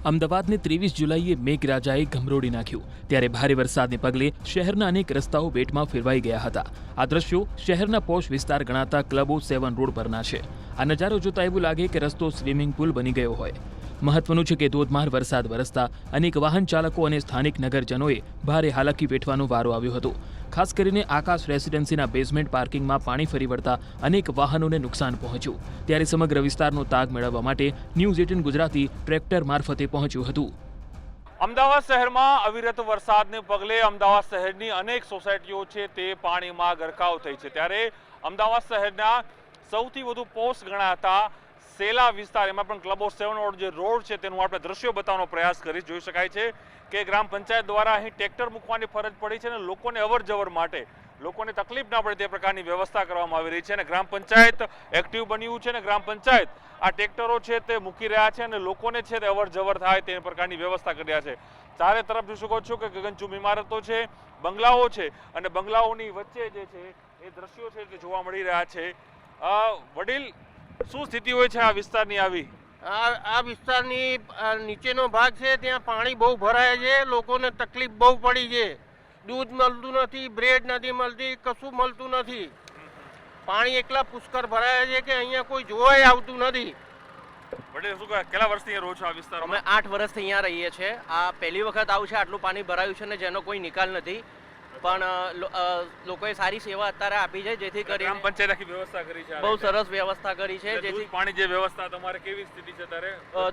અમદાવાદને 23 જુલાઈએ મેઘરાજાએ ગમરોડી નાખ્યું ત્યારે ભારે વરસાદને પગલે શહેરના અનેક રસ્તાઓ બેટમાં ફેરવાઈ ગયા હતા। આ દ્રશ્યો શહેરના પોશ વિસ્તાર ગણાતા ક્લબો 7 રોડ પરના છે। આ નજારો જોતા એવું લાગે કે રસ્તો સ્વિમિંગ પુલ બની ગયો હોય। મહત્વનું છે કે ધોધમાર વરસાદ વરસતા અનેક વાહન ચાલકો અને સ્થાનિક નગરજનોએ ભારે હાલાકી વેઠવાનો વારો આવ્યો હતો। ખાસ કરીને આકાશ રેસિડેન્સીના બેઝમેન્ટ પાર્કિંગમાં પાણી ફરી વળતા અનેક વાહનોને નુકસાન પહોંચ્યું ત્યારે સમગ્ર વિસ્તારનો તાગ મેળવવા માટે ન્યૂઝ 18 ગુજરાતી ટ્રેક્ટર મારફતે પહોંચ્યું હતું। અમદાવાદ શહેરમાં અવિરત વરસાદને પગલે અમદાવાદ શહેરની અનેક સોસાયટીઓ છે તે પાણીમાં ગરકાવ થઈ છે ત્યારે અમદાવાદ શહેરના સૌથી વધુ પોશ ગણાતા સેલા વિસ્તાર એમાં પણ ક્લબો 7 જે રોડ છે તેનું આપણે દ્રશ્યો બતાવવાનો પ્રયાસ કરી જોઈ શકાય છે કે ગ્રામ પંચાયત દ્વારા અહીં ટ્રેક્ટર મૂકવાની ફરજ પડી છે અને લોકોને અવરજવર માટે લોકોને તકલીફ ના પડે તે પ્રકારની વ્યવસ્થા કરવામાં આવી રહી છે અને ગ્રામ પંચાયત એક્ટિવ બન્યું છે અને ગ્રામ પંચાયત આ ટ્રેક્ટરો છે તે મૂકી રહ્યા છે અને લોકોને છે તે અવરજવર થાય તે પ્રકારની વ્યવસ્થા કરી રહ્યા છે। ચારે તરફ જોઈ શકો છો કે ગગનચુંબી ઇમારતો છે, બંગલાઓ છે અને બંગલાઓની વચ્ચે જે છે એ દ્રશ્યો છે તે જોવા મળી રહ્યા છે। વડીલ, શું સ્થિતિ હોય છે આ વિસ્તારની? આ વિસ્તારની નીચેનો ભાગ છે ત્યાં પાણી બહુ ભરાય છે, લોકોને તકલીફ બહુ પડી છે। દૂધ મળતું નથી, બ્રેડ નથી મળતી, કશું મળતું નથી। પાણી એકલા પુષ્કળ ભરાય છે કે અહીંયા કોઈ જોવાય આવતું નથી। વડીલ, શું કેટલા વર્ષથી રહો છો આ વિસ્તારમાં? અમે 8 વર્ષથી અહીંયા રહીએ છીએ। આ પહેલી વખત આવું છે, આટલું પાણી ભરાયું છે ને જેનો કોઈ નિકાલ નથી, પણ લોકોએ સારી સેવા અત્યારે આપી છે જેથી કરીને ગ્રામ પંચાયત આખી વ્યવસ્થા કરી છે, બહુ સરસ વ્યવસ્થા કરી છે। જેથી પાણી જે વ્યવસ્થા તમારે કેવી સ્થિતિ છે ત્યારે?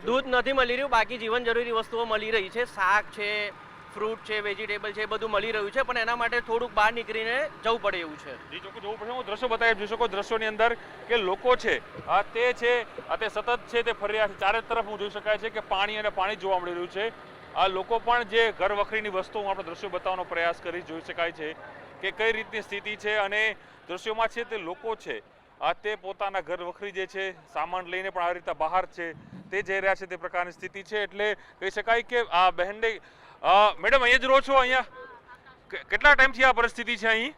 દૂધ નથી મળી રહ્યું, બાકી જીવન જરૂરી વસ્તુઓ મળી રહી છે, શાક છે, ફ્રૂટ છે, વેજીટેબલ છે, બધું મળી રહ્યું છે, પણ એના માટે થોડુંક બહાર નીકળીને જવું પડે એવું છે। જી ચોખ્ખું જવું પડે। હું દ્રશ્યો બતાવી જોઈ શકો દ્રશ્યોની અંદર કે લોકો છે તે સતત છે તે ફરી રહ્યા છે। ચારે તરફ હું જોઈ શકાય છે કે પાણી અને પાણી જોવા મળી રહ્યું છે। આ લોકો પણ જે ઘર વખરીની વસ્તુઓ આપણે દ્રશ્યો બતાવવાનો પ્રયાસ કરી જોઈ શકાય છે કે કઈ રીતની સ્થિતિ છે અને દ્રશ્યોમાં છે તે લોકો છે તે પોતાના ઘર વખરી જે છે સામાન લઈને પણ આ રીતે બહાર છે તે જઈ રહ્યા છે તે પ્રકારની સ્થિતિ છે। એટલે કહી શકાય કે આ બહેનને મેડમ અહીંયા જ રહો છો? અહીંયા કેટલા ટાઈમથી આ પરિસ્થિતિ છે? અહીં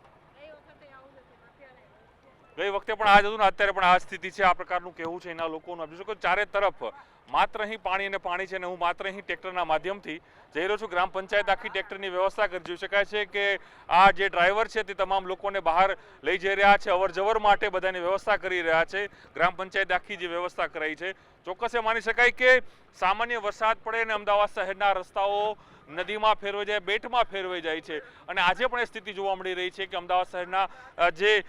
ગઈ વખતે પણ આ જ હતું ને અત્યારે પણ આ સ્થિતિ છે, આ પ્રકારનું કહેવું છે એના લોકોનું। આપી શકો ચારે તરફ માત્ર અહીં પાણી અને પાણી છે અને હું માત્ર અહીં ટ્રેક્ટરના માધ્યમથી જઈ રહ્યો છું। ગ્રામ પંચાયત આખી ટ્રેક્ટરની વ્યવસ્થા કરી જોઈ શકાય છે કે આ જે ડ્રાઈવર છે તે તમામ લોકોને બહાર લઈ જઈ રહ્યા છે, અવર જવર માટે બધાની વ્યવસ્થા કરી રહ્યા છે। ગ્રામ પંચાયત આખી જે વ્યવસ્થા કરાઈ છે ચોક્કસ એ માની શકાય કે સામાન્ય વરસાદ પડે અને અમદાવાદ શહેરના રસ્તાઓ નદીમાં ફેરવાઈ જાય, બેટમાં ફેરવાઈ જાય છે અને આજે પણ એ સ્થિતિ જોવા મળી રહી છે કે અમદાવાદ શહેરના જે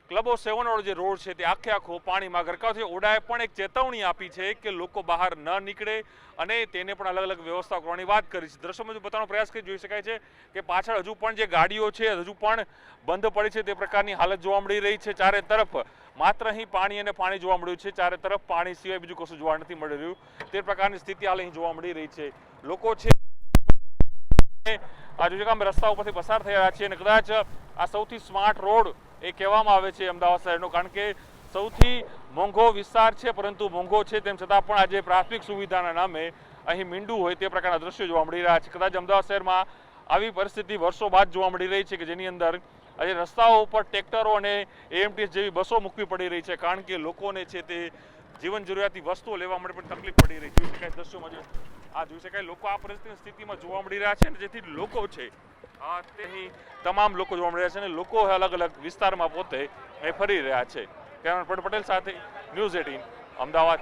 ક્લબો 7 જે રોડ છે તે આખો પાણીમાં ગરકાવ છે। ઓડાએ પણ એક ચેતવણી આપી છે કે લોકો બહાર ન નીકળે અને તેને પણ અલગ અલગ વ્યવસ્થા કરવાની વાત કરી છે। દ્રશ્યોમાં જો બતાવવાનો પ્રયાસ કરી જોઈ શકાય છે કે પાછળ હજુ પણ જે ગાડીઓ છે હજુ પણ બંધ પડી છે તે પ્રકારની હાલત જોવા મળી રહી છે। ચારે તરફ માત્ર અહીં પાણી અને પાણી જોવા મળ્યું છે, ચારે તરફ પાણી સિવાય બીજું કશું જોવા નથી મળી રહ્યું તે પ્રકારની સ્થિતિ હાલ અહીં જોવા મળી રહી છે। લોકો છે આ જોઈ અમે રસ્તા ઉપરથી પસાર થઈ રહ્યા છીએ અને કદાચ આ સૌથી સ્માર્ટ રોડ એ કહેવામાં આવે છે અમદાવાદ શહેરનો, કારણ કે સૌથી મોંઘો વિસ્તાર છે પરંતુ મોંઘો છે તેમ છતાં પણ આજે પ્રાથમિક સુવિધાના નામે અહીં મીંડું હોય તે પ્રકારના દ્રશ્યો જોવા મળી રહ્યા છે। કદાચ અમદાવાદ શહેરમાં આવી પરિસ્થિતિ વર્ષો બાદ જોવા મળી રહી છે કે જેની અંદર આજે રસ્તાઓ ઉપર ટ્રેક્ટરો અને એએમટીએસ જેવી બસો મૂકવી પડી રહી છે, કારણ કે લોકોને છે તે જીવન જરૂરિયાતી વસ્તુઓ લેવા માટે પણ તકલીફ પડી રહી છે। જોઈ શકાય દ્રશ્યોમાં જોઈ શકાય લોકો આ પરિસ્થિતિની સ્થિતિમાં જોવા મળી રહ્યા છે અને જેથી લોકો છે તે તમામ લોકો જોવા મળી રહ્યા છે અને લોકો અલગ અલગ વિસ્તારમાં પોતે ફરી રહ્યા છે। કેમેરામેન પટેલ સાથે ન્યૂઝ 18 અમદાવાદ।